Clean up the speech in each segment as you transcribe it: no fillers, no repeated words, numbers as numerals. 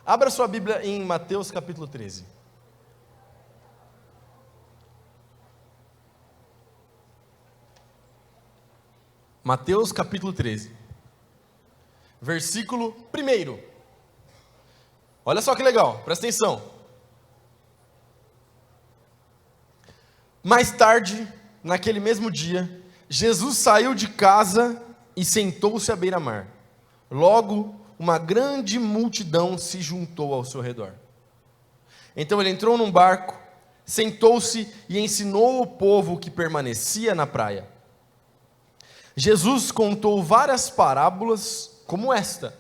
Abra sua Bíblia em Mateus capítulo 13. Mateus capítulo 13. Versículo 1. Olha só que legal, presta atenção. Mais tarde, naquele mesmo dia, Jesus saiu de casa e sentou-se à beira-mar. Logo, uma grande multidão se juntou ao seu redor. Então ele entrou num barco, sentou-se e ensinou o povo que permanecia na praia. Jesus contou várias parábolas como esta.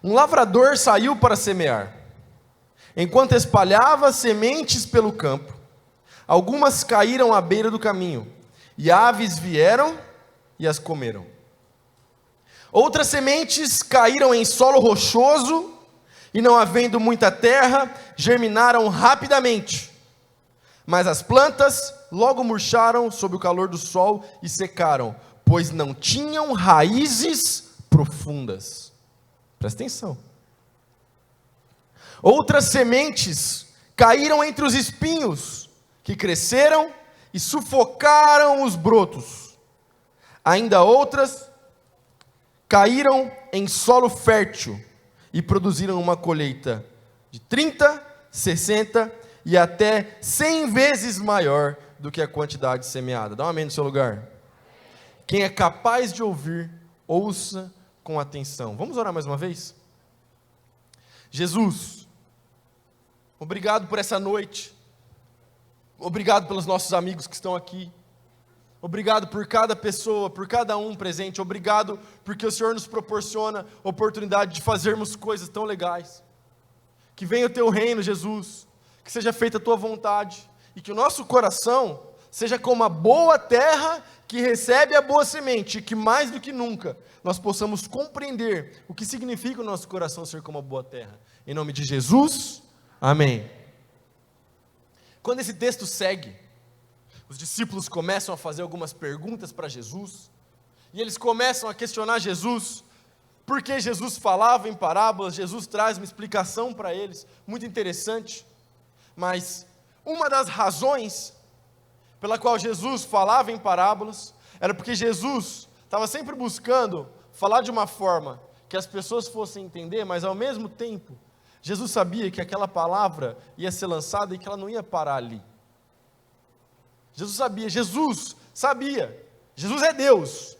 Um lavrador saiu para semear. Enquanto espalhava sementes pelo campo, algumas caíram à beira do caminho, e aves vieram e as comeram. Outras sementes caíram em solo rochoso, e não havendo muita terra, germinaram rapidamente. Mas as plantas logo murcharam sob o calor do sol e secaram, pois não tinham raízes profundas. Presta atenção. Outras sementes caíram entre os espinhos, que cresceram e sufocaram os brotos. Ainda outras caíram em solo fértil e produziram uma colheita de 30, 60 e até 100 vezes maior do que a quantidade semeada. Dá um amém no seu lugar. Quem é capaz de ouvir, ouça com atenção. Vamos orar mais uma vez? Jesus, obrigado por essa noite. Obrigado pelos nossos amigos que estão aqui. Obrigado por cada pessoa, por cada um presente. Obrigado porque o Senhor nos proporciona a oportunidade de fazermos coisas tão legais. Que venha o teu reino, Jesus. Que seja feita a tua vontade. E que o nosso coração seja como a boa terra que recebe a boa semente. E que mais do que nunca nós possamos compreender o que significa o nosso coração ser como a boa terra. Em nome de Jesus, amém. Quando esse texto segue, os discípulos começam a fazer algumas perguntas para Jesus, e eles começam a questionar Jesus, porque Jesus falava em parábolas. Jesus traz uma explicação para eles, muito interessante, mas uma das razões pela qual Jesus falava em parábolas, era porque Jesus estava sempre buscando falar de uma forma que as pessoas fossem entender, mas ao mesmo tempo, Jesus sabia que aquela palavra ia ser lançada e que ela não ia parar ali. Jesus sabia, Jesus é Deus.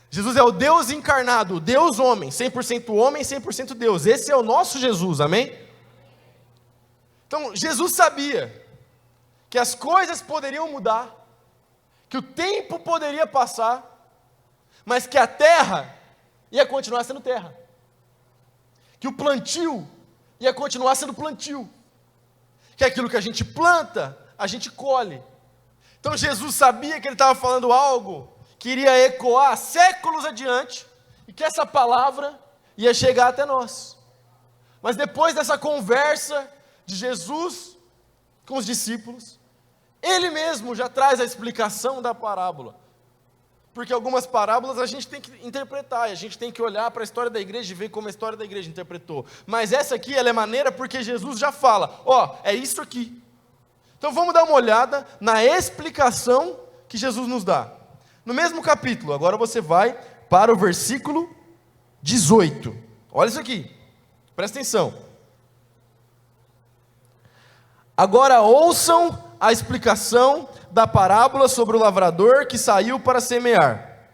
Jesus é o Deus encarnado, o Deus homem, 100% Deus. Esse é o nosso Jesus, amém? Então, Jesus sabia que as coisas poderiam mudar, que o tempo poderia passar, mas que a terra ia continuar sendo terra, que o plantio ia continuar sendo plantio, que aquilo que a gente planta, a gente colhe. Então Jesus sabia que ele estava falando algo que iria ecoar séculos adiante, e que essa palavra ia chegar até nós. Mas depois dessa conversa de Jesus com os discípulos, ele mesmo já traz a explicação da parábola. Porque algumas parábolas a gente tem que interpretar, e a gente tem que olhar para a história da igreja e ver como a história da igreja interpretou. Mas essa aqui, ela é maneira porque Jesus já fala, é isso aqui. Então vamos dar uma olhada na explicação que Jesus nos dá. No mesmo capítulo, agora você vai para o versículo 18. Olha isso aqui, presta atenção. Agora ouçam a explicação da parábola sobre o lavrador que saiu para semear.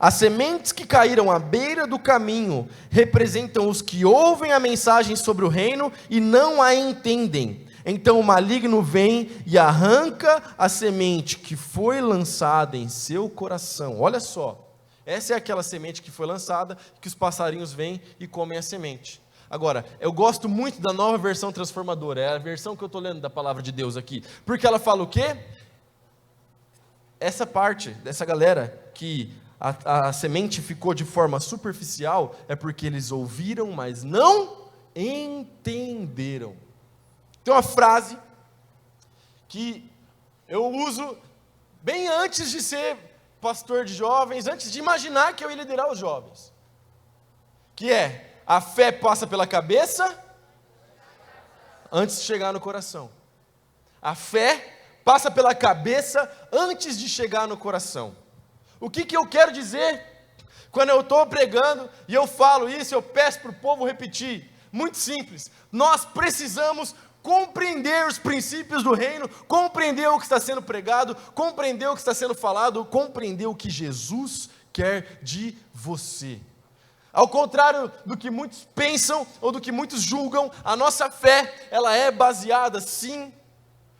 As sementes que caíram à beira do caminho representam os que ouvem a mensagem sobre o reino e não a entendem. Então o maligno vem e arranca a semente que foi lançada em seu coração. Olha só, essa é aquela semente que foi lançada, que os passarinhos vêm e comem a semente. Agora, eu gosto muito da Nova Versão Transformadora, é a versão que eu estou lendo da palavra de Deus aqui, porque ela fala o quê? Essa parte, dessa galera, que a semente ficou de forma superficial, é porque eles ouviram, mas não entenderam. Tem uma frase que eu uso bem antes de ser pastor de jovens, antes de imaginar que eu ia liderar os jovens, que é: A fé passa pela cabeça antes de chegar no coração. A fé passa pela cabeça antes de chegar no coração. O que eu quero dizer quando eu estou pregando e eu falo isso, eu peço para o povo repetir? Muito simples. Nós precisamos compreender os princípios do reino, compreender o que está sendo pregado, compreender o que está sendo falado, compreender o que Jesus quer de você. Ao contrário do que muitos pensam ou do que muitos julgam, a nossa fé, ela é baseada sim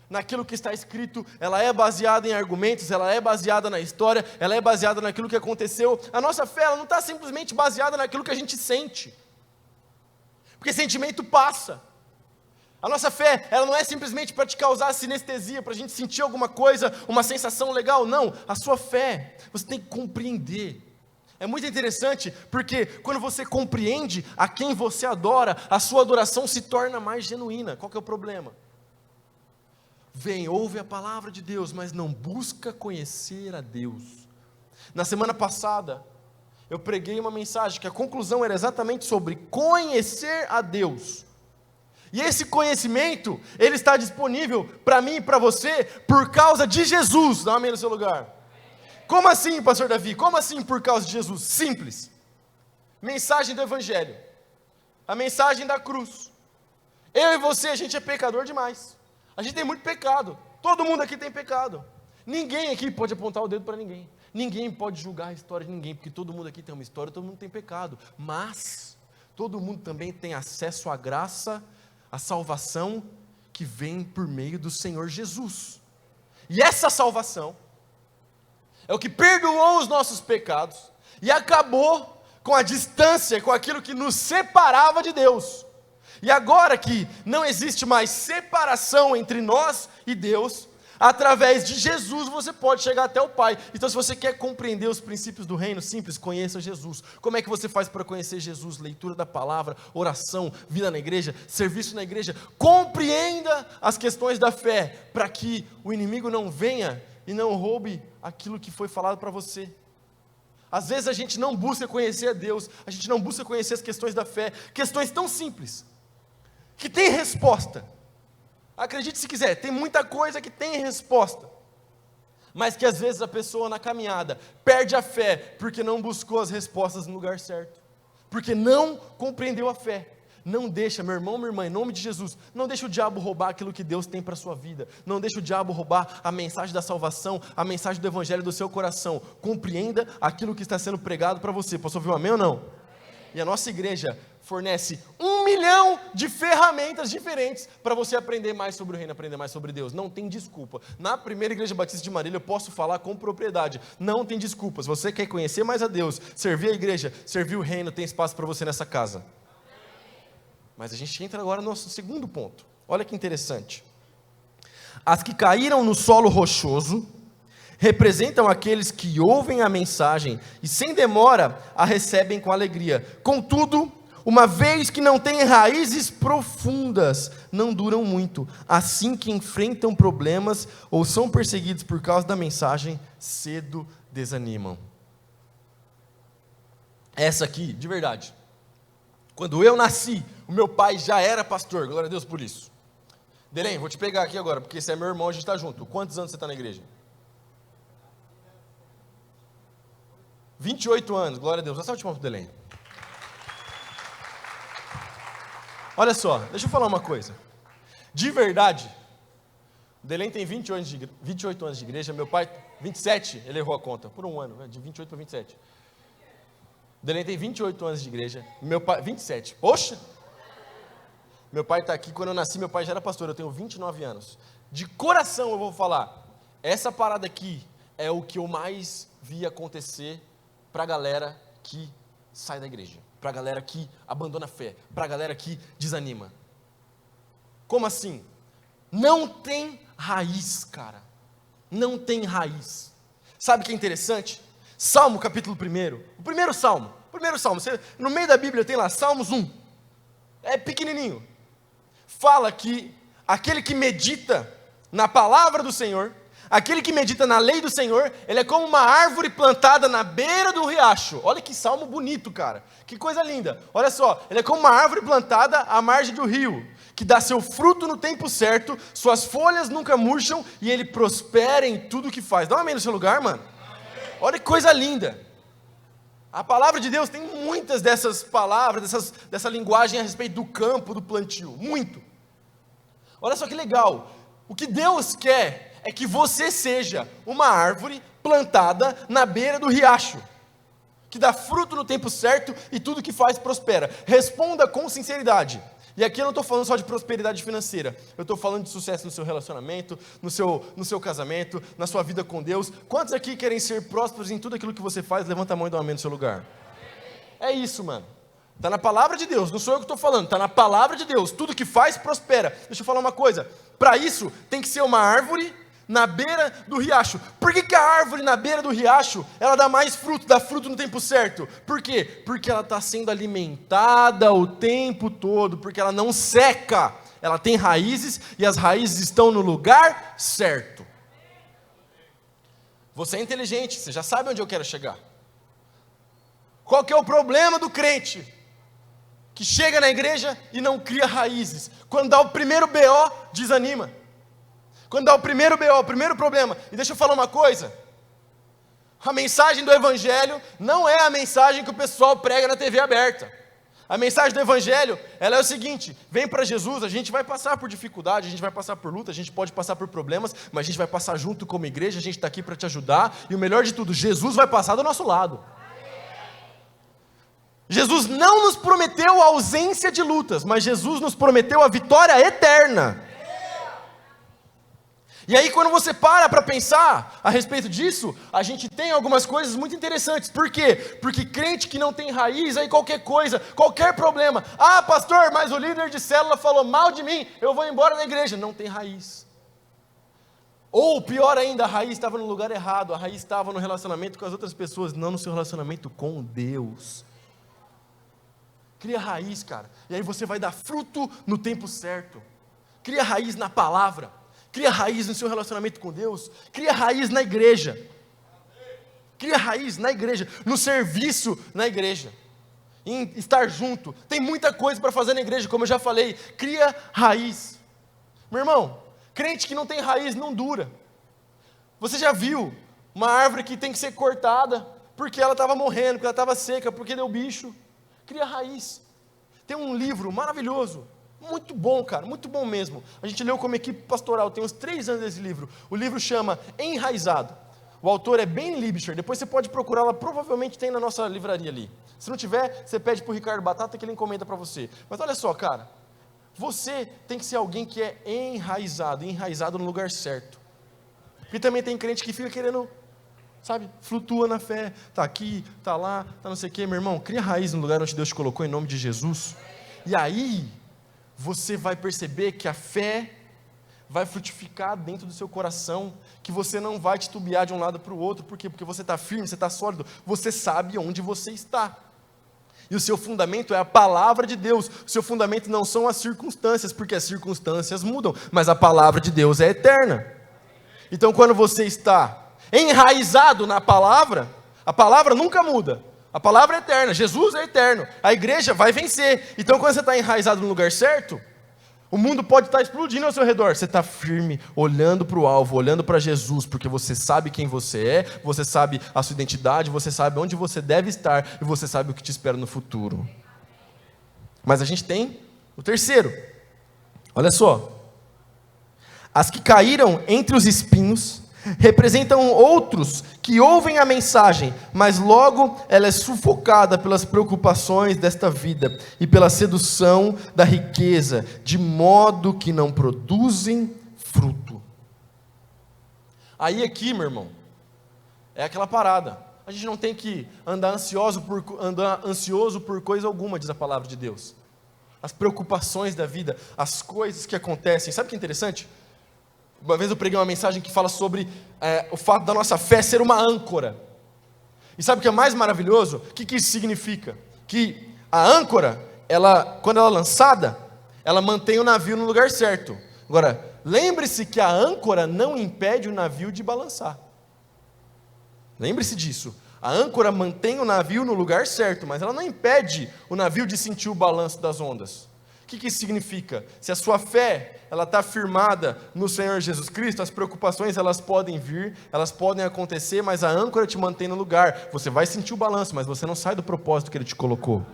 naquilo que está escrito, ela é baseada em argumentos, ela é baseada na história, ela é baseada naquilo que aconteceu. A nossa fé, ela não está simplesmente baseada naquilo que a gente sente, porque sentimento passa. A nossa fé, ela não é simplesmente para te causar sinestesia, para a gente sentir alguma coisa, uma sensação legal, não. A sua fé, você tem que compreender. É muito interessante, porque quando você compreende a quem você adora, a sua adoração se torna mais genuína. Qual que é o problema? Vem, ouve a palavra de Deus, mas não busca conhecer a Deus. Na semana passada, eu preguei uma mensagem que a conclusão era exatamente sobre conhecer a Deus. E esse conhecimento, ele está disponível para mim e para você por causa de Jesus. Dá um amém no seu lugar. Como assim, pastor Davi? Como assim por causa de Jesus? Simples. Mensagem do Evangelho. A mensagem da cruz. Eu e você, a gente é pecador demais. A gente tem muito pecado. Todo mundo aqui tem pecado. Ninguém aqui pode apontar o dedo para ninguém. Ninguém pode julgar a história de ninguém, porque todo mundo aqui tem uma história, todo mundo tem pecado. Mas todo mundo também tem acesso à graça, à salvação que vem por meio do Senhor Jesus. E essa salvação é o que perdoou os nossos pecados e acabou com a distância, com aquilo que nos separava de Deus. E agora que não existe mais separação entre nós e Deus, através de Jesus você pode chegar até o Pai. Então, se você quer compreender os princípios do reino, simples, conheça Jesus. Como é que você faz para conhecer Jesus? Leitura da palavra, oração, vida na igreja, serviço na igreja. Compreenda as questões da fé, para que o inimigo não venha e não roube aquilo que foi falado para você. Às vezes a gente não busca conhecer a Deus, a gente não busca conhecer as questões da fé, questões tão simples, que tem resposta. Acredite se quiser, tem muita coisa que tem resposta, mas que às vezes a pessoa na caminhada perde a fé, porque não buscou as respostas no lugar certo, porque não compreendeu a fé. Não deixa, meu irmão, minha irmã, em nome de Jesus, não deixa o diabo roubar aquilo que Deus tem para a sua vida, não deixa o diabo roubar a mensagem da salvação, a mensagem do evangelho do seu coração. Compreenda aquilo que está sendo pregado para você. Posso ouvir um amém ou não? E a nossa igreja fornece 1 milhão de ferramentas diferentes para você aprender mais sobre o reino, aprender mais sobre Deus. Não tem desculpa. Na primeira igreja batista de Marília eu posso falar com propriedade. Não tem desculpa. Se você quer conhecer mais a Deus, servir a igreja, servir o reino, tem espaço para você nessa casa. Mas a gente entra agora no nosso segundo ponto. Olha que interessante. As que caíram no solo rochoso representam aqueles que ouvem a mensagem e sem demora a recebem com alegria. Contudo, uma vez que não têm raízes profundas, não duram muito. Assim que enfrentam problemas ou são perseguidos por causa da mensagem, cedo desanimam. Essa aqui, de verdade. Quando eu nasci, o meu pai já era pastor, glória a Deus por isso. Delém, vou te pegar aqui agora, porque você é meu irmão, a gente está junto. Quantos anos você está na igreja? 28 anos, glória a Deus. Dá só o último para o Delém. Olha só, deixa eu falar uma coisa. De verdade, o Delém tem 28 anos de igreja, meu pai, 27, ele errou a conta, por um ano, de 28 para 27. O Delém tem 28 anos de igreja, meu pai, 27, poxa! Meu pai está aqui, quando eu nasci, meu pai já era pastor, eu tenho 29 anos. De coração eu vou falar, essa parada aqui é o que eu mais vi acontecer para a galera que sai da igreja, para a galera que abandona a fé, para a galera que desanima. Como assim? Não tem raiz, cara. Não tem raiz. Sabe o que é interessante? Salmo capítulo 1, o primeiro salmo, você, no meio da Bíblia tem lá, Salmos 1, é pequenininho, fala que aquele que medita na palavra do Senhor, Aquele que medita na lei do Senhor, ele é como uma árvore plantada na beira do riacho. Olha que salmo bonito, cara. Que coisa linda. Olha só, ele é como uma árvore plantada à margem do rio, que dá seu fruto no tempo certo, suas folhas nunca murcham e ele prospera em tudo que faz. Dá um amém no seu lugar, mano. Olha que coisa linda. A palavra de Deus tem muitas dessas palavras, dessa linguagem a respeito do campo, do plantio. Muito. Olha só que legal. O que Deus quer é que você seja uma árvore plantada na beira do riacho, que dá fruto no tempo certo e tudo que faz prospera. Responda com sinceridade. E aqui eu não estou falando só de prosperidade financeira, eu estou falando de sucesso no seu relacionamento, no seu casamento, na sua vida com Deus. Quantos aqui querem ser prósperos em tudo aquilo que você faz? Levanta a mão e dá um amém no seu lugar. É isso, mano. Está na palavra de Deus, não sou eu que estou falando, está na palavra de Deus. Tudo que faz prospera. Deixa eu falar uma coisa, para isso tem que ser uma árvore na beira do riacho. Por que a árvore na beira do riacho, ela dá mais fruto, dá fruto no tempo certo? Por quê? Porque ela está sendo alimentada o tempo todo, porque ela não seca, ela tem raízes, e as raízes estão no lugar certo. Você é inteligente, você já sabe onde eu quero chegar. Qual que é o problema do crente? Que chega na igreja e não cria raízes. Quando dá o primeiro BO, desanima. Quando dá o primeiro BO, o primeiro problema. E deixa eu falar uma coisa. A mensagem do Evangelho não é a mensagem que o pessoal prega na TV aberta. A mensagem do Evangelho, ela é o seguinte: vem para Jesus, a gente vai passar por dificuldade, a gente vai passar por luta, a gente pode passar por problemas, mas a gente vai passar junto como igreja, a gente está aqui para te ajudar. E o melhor de tudo, Jesus vai passar do nosso lado. Jesus não nos prometeu a ausência de lutas, mas Jesus nos prometeu a vitória eterna. E aí quando você para pensar a respeito disso, a gente tem algumas coisas muito interessantes. Por quê? Porque crente que não tem raiz, aí qualquer coisa, qualquer problema. Ah, pastor, mas o líder de célula falou mal de mim, eu vou embora da igreja. Não tem raiz. Ou pior ainda, a raiz estava no lugar errado, a raiz estava no relacionamento com as outras pessoas, não no seu relacionamento com Deus. Cria raiz, cara, e aí você vai dar fruto no tempo certo. Cria raiz na palavra. Cria raiz no seu relacionamento com Deus. Cria raiz na igreja. Cria raiz na igreja, no serviço na igreja, em estar junto. Tem muita coisa para fazer na igreja, como eu já falei. Cria raiz. Meu irmão, crente que não tem raiz não dura. Você já viu uma árvore que tem que ser cortada porque ela estava morrendo, porque ela estava seca, porque deu bicho? Cria raiz. Tem um livro maravilhoso, muito bom, cara, muito bom mesmo. A gente leu como equipe pastoral, tem uns 3 anos esse livro. O livro chama Enraizado. O autor é Ben Libscher. Depois você pode procurar, ela provavelmente tem na nossa livraria ali. Se não tiver, você pede para o Ricardo Batata que ele encomenda para você. Mas olha só, cara, você tem que ser alguém que é enraizado no lugar certo. Porque também tem crente que fica querendo, sabe, flutua na fé, está aqui, está lá, está não sei o quê. Meu irmão, cria raiz no lugar onde Deus te colocou em nome de Jesus. E aí você vai perceber que a fé vai frutificar dentro do seu coração, que você não vai titubear de um lado para o outro. Por quê? Porque você está firme, você está sólido, você sabe onde você está. E o seu fundamento é a palavra de Deus. O seu fundamento não são as circunstâncias, porque as circunstâncias mudam, mas a palavra de Deus é eterna. Então quando você está enraizado na palavra, a palavra nunca muda. A palavra é eterna, Jesus é eterno, a igreja vai vencer. Então quando você está enraizado no lugar certo, o mundo pode estar explodindo ao seu redor. Você está firme, olhando para o alvo, olhando para Jesus, porque você sabe quem você é, você sabe a sua identidade, você sabe onde você deve estar e você sabe o que te espera no futuro. Mas a gente tem o terceiro. Olha só. As que caíram entre os espinhos representam outros que ouvem a mensagem, mas logo ela é sufocada pelas preocupações desta vida e pela sedução da riqueza, de modo que não produzem fruto. Aí aqui, meu irmão, é aquela parada. A gente não tem que andar ansioso por coisa alguma, diz a palavra de Deus. As preocupações da vida, as coisas que acontecem. Sabe o que é interessante? Uma vez eu preguei uma mensagem que fala sobre o fato da nossa fé ser uma âncora. E sabe o que é mais maravilhoso? O que isso significa? Que a âncora, quando ela é lançada, ela mantém o navio no lugar certo. Agora, lembre-se que a âncora não impede o navio de balançar. Lembre-se disso. A âncora mantém o navio no lugar certo, mas ela não impede o navio de sentir o balanço das ondas. O que isso significa? Se a sua fé está firmada no Senhor Jesus Cristo, as preocupações elas podem vir, elas podem acontecer, mas a âncora te mantém no lugar. Você vai sentir o balanço, mas você não sai do propósito que Ele te colocou.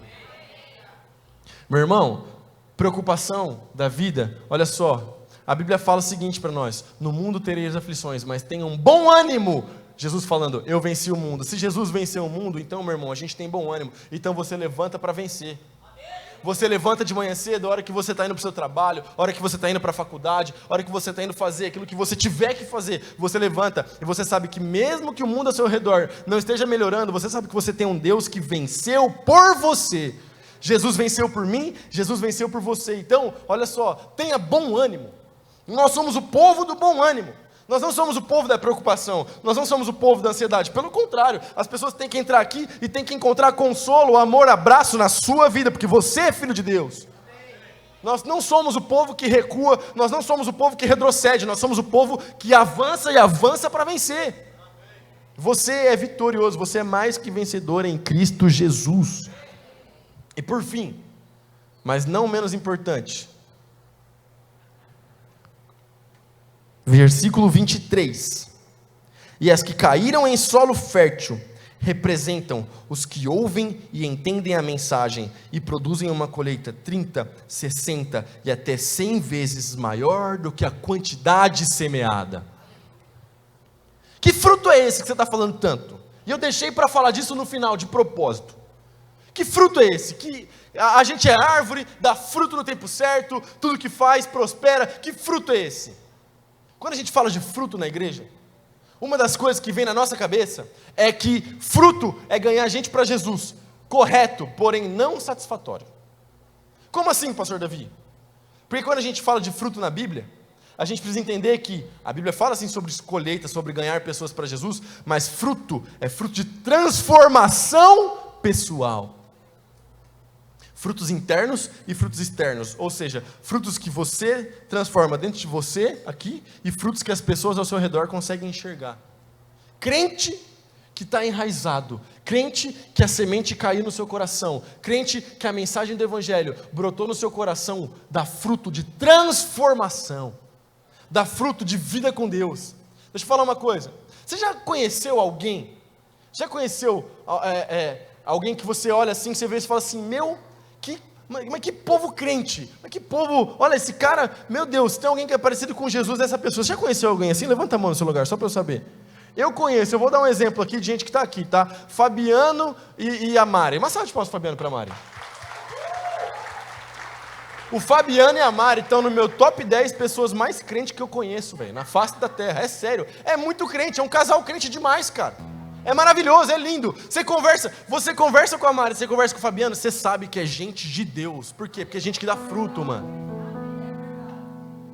Meu irmão, preocupação da vida, olha só, a Bíblia fala o seguinte para nós: no mundo tereis aflições, mas tenham bom ânimo. Jesus falando, eu venci o mundo. Se Jesus venceu o mundo, então, meu irmão, a gente tem bom ânimo. Então você levanta para vencer. Você levanta de manhã cedo, a hora que você está indo para o seu trabalho, a hora que você está indo para a faculdade, a hora que você está indo fazer aquilo que você tiver que fazer, você levanta e você sabe que mesmo que o mundo ao seu redor não esteja melhorando, você sabe que você tem um Deus que venceu por você. Jesus venceu por mim, Jesus venceu por você. Então, olha só, tenha bom ânimo. Nós somos o povo do bom ânimo. Nós não somos o povo da preocupação, nós não somos o povo da ansiedade, pelo contrário, as pessoas têm que entrar aqui e têm que encontrar consolo, amor, abraço na sua vida, porque você é filho de Deus. Nós não somos o povo que recua, nós não somos o povo que retrocede, nós somos o povo que avança e avança para vencer. Você é vitorioso, você é mais que vencedor em Cristo Jesus. E por fim, mas não menos importante, versículo 23, e as que caíram em solo fértil, representam os que ouvem e entendem a mensagem, e produzem uma colheita 30, 60 e até 100 vezes maior do que a quantidade semeada. Que fruto é esse que você está falando tanto? E eu deixei para falar disso no final, de propósito. Que fruto é esse? Que a gente é árvore, dá fruto no tempo certo, tudo que faz prospera. Que fruto é esse? Quando a gente fala de fruto na igreja, uma das coisas que vem na nossa cabeça é que fruto é ganhar gente para Jesus, correto, porém não satisfatório. Como assim, pastor Davi? Porque quando a gente fala de fruto na Bíblia, a gente precisa entender que a Bíblia fala assim sobre colheita, sobre ganhar pessoas para Jesus, mas fruto é fruto de transformação pessoal. Frutos internos e frutos externos, ou seja, frutos que você transforma dentro de você, aqui, e frutos que as pessoas ao seu redor conseguem enxergar. Crente que está enraizado, crente que a semente caiu no seu coração, crente que a mensagem do Evangelho brotou no seu coração, dá fruto de transformação, dá fruto de vida com Deus. Deixa eu falar uma coisa, você já conheceu alguém, alguém que você olha assim, você vê e fala assim, mas que povo crente, mas que povo, olha esse cara, meu Deus, tem alguém que é parecido com Jesus, essa pessoa, você já conheceu alguém assim? Levanta a mão no seu lugar, só para eu saber. Eu conheço, eu vou dar um exemplo aqui de gente que está aqui, tá? Fabiano e a Mari, uma salva de palmas Fabiano para a Mari. O Fabiano e a Mari estão no meu top 10 pessoas mais crentes que eu conheço, velho, na face da terra, é sério, é muito crente, é um casal crente demais, cara. É maravilhoso, é lindo. Você conversa com a Mari, você conversa com o Fabiano, você sabe que é gente de Deus. Por quê? Porque é gente que dá fruto, mano.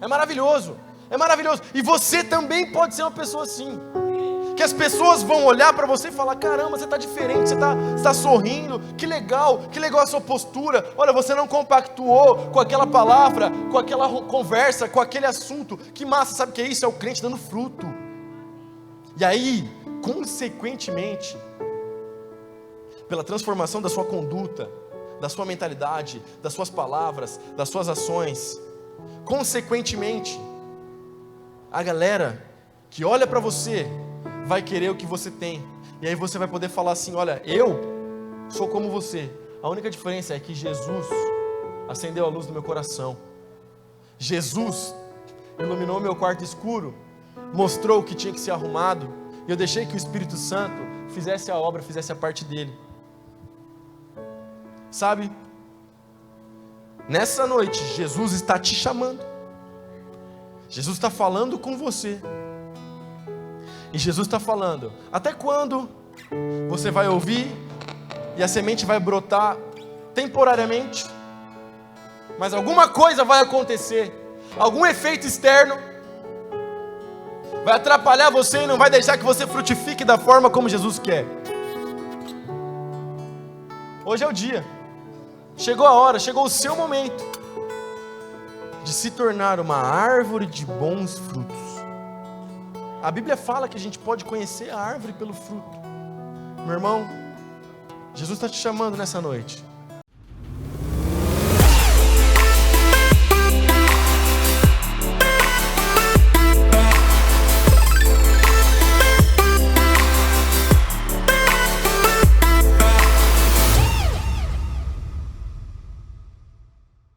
É maravilhoso, é maravilhoso. E você também pode ser uma pessoa assim. Que as pessoas vão olhar para você e falar, caramba, você está diferente, você está sorrindo, que legal a sua postura. Olha, você não compactuou com aquela palavra, com aquela conversa, com aquele assunto. Que massa, sabe o que é isso? É o crente dando fruto. E aí, consequentemente, pela transformação da sua conduta, da sua mentalidade, das suas palavras, das suas ações, consequentemente, a galera que olha para você vai querer o que você tem, e aí você vai poder falar assim, olha, eu sou como você, a única diferença é que Jesus acendeu a luz do meu coração, Jesus iluminou meu quarto escuro, mostrou o que tinha que ser arrumado, e eu deixei que o Espírito Santo fizesse a obra, fizesse a parte dele. Sabe? Nessa noite, Jesus está te chamando. Jesus está falando com você. E Jesus está falando, até quando você vai ouvir e a semente vai brotar temporariamente, mas alguma coisa vai acontecer, algum efeito externo, vai atrapalhar você e não vai deixar que você frutifique da forma como Jesus quer. Hoje é o dia, chegou a hora, chegou o seu momento. de se tornar uma árvore de bons frutos. A Bíblia fala que a gente pode conhecer a árvore pelo fruto. Meu irmão, Jesus está te chamando nessa noite